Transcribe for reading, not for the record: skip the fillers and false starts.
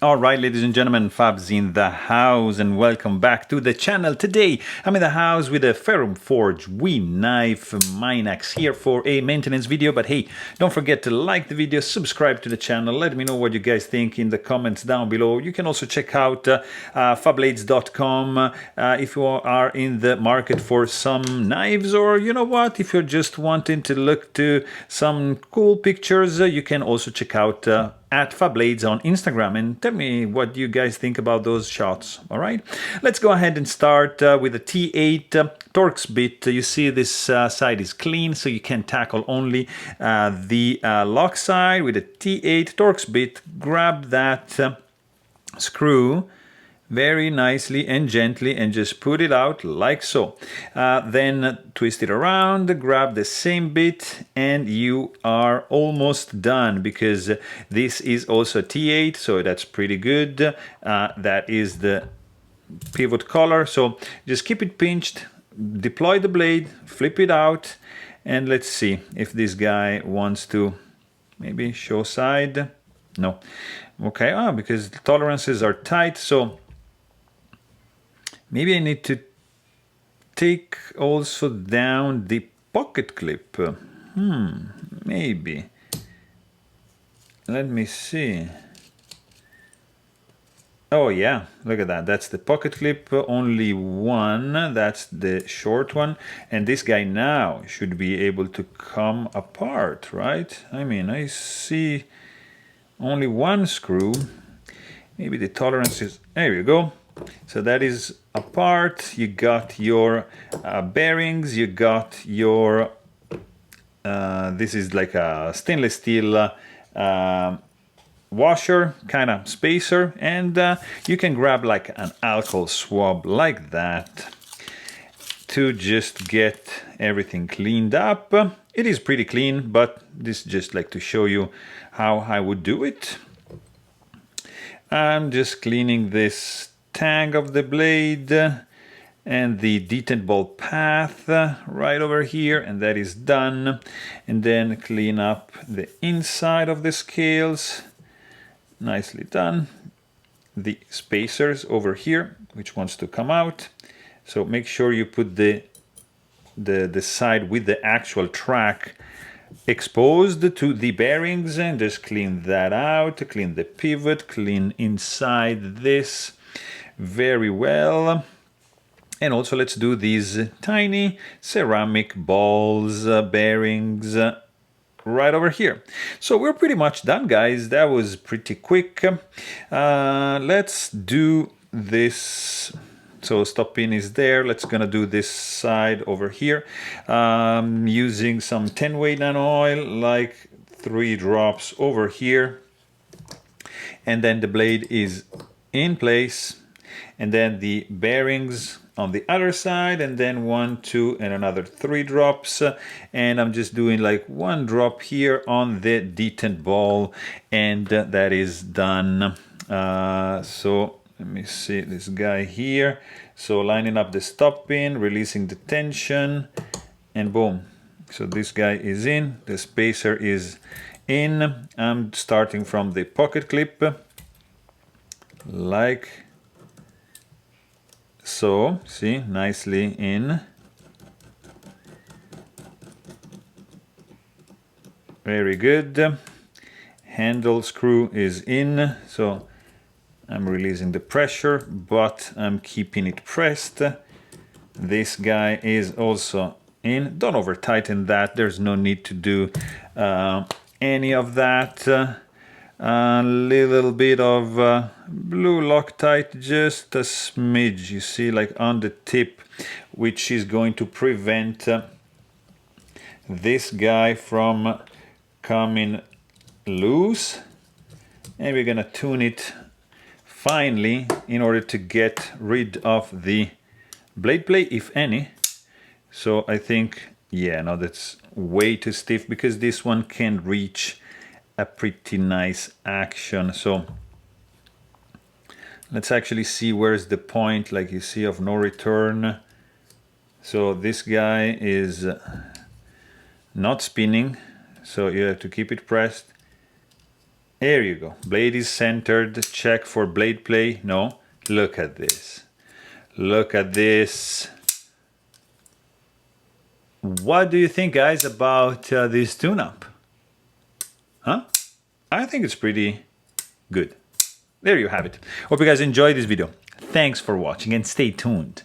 All right, ladies and gentlemen, Fab's in the house and welcome back to the channel. Today, I'm in the house with a Ferrum Forge We Knife Minax here for a maintenance video. But hey, don't forget to like the video, subscribe to the channel, let me know what you guys think in the comments down below. You can also check out Fablades.com if you are in the market for some knives, or you know what, if you're just wanting to look to some cool pictures, you can also check out at Fablades on Instagram and tell me what you guys think about those shots. All right, let's go ahead and start with a T8 Torx bit. You see this side is clean, so you can tackle only the lock side with a T8 Torx bit. Grab that screw very nicely and gently and just put it out like so. Then twist it around, grab the same bit, and you are almost done, because this is also T8, so that's pretty good. That is the pivot collar, so just keep it pinched, deploy the blade, flip it out, and let's see if this guy wants to maybe show side. No. Okay, because the tolerances are tight, so maybe I need to take also down the pocket clip. Maybe. Let me see. Oh yeah, look at that. That's the pocket clip, only one. That's the short one. And this guy now should be able to come apart, right? I mean, I see only one screw. Maybe the tolerance is... There you go. So that is apart. You got your bearings, you got your this is like a stainless steel washer, kind of spacer, and you can grab like an alcohol swab like that to just get everything cleaned up. It is pretty clean, but this is just like to show you how I would do it. I'm just cleaning this tang of the blade and the detent ball path right over here, and that is done. And then clean up the inside of the scales. Nicely done. The spacers over here, which wants to come out. So make sure you put the side with the actual track exposed to the bearings, and just clean that out, clean the pivot, clean inside this very well. And also let's do these tiny ceramic balls, bearings right over here. So we're pretty much done, guys. That was pretty quick. Let's do this. So stop pin is there. Let's gonna do this side over here, using some 10-way nano oil, like 3 drops over here, and then the blade is in place, and then the bearings on the other side, and then 1, 2, and another 3 drops. And I'm just doing like 1 drop here on the detent ball, and that is done. So let me see this guy here. So lining up the stop pin, releasing the tension, and boom. So this guy is in, the spacer is in. I'm starting from the pocket clip, like so. See, nicely in. Very good. Handle screw is in, so I'm releasing the pressure, but I'm keeping it pressed. This guy is also in. Don't over tighten that. There's no need to do any of that. A little bit of blue Loctite, just a smidge, you see, like on the tip, which is going to prevent this guy from coming loose. And we're gonna tune it finely in order to get rid of the blade play, if any. So I think, yeah, no, that's way too stiff, because this one can reach a pretty nice action. So let's actually see where's the point, like you see, of no return. So this guy is not spinning, so you have to keep it pressed. There you go. Blade is centered. Check for blade play. No. Look at this. Look at this. What do you think, guys, about this tune-up? Huh? I think it's pretty good. There you have it. Hope you guys enjoyed this video. Thanks for watching and stay tuned.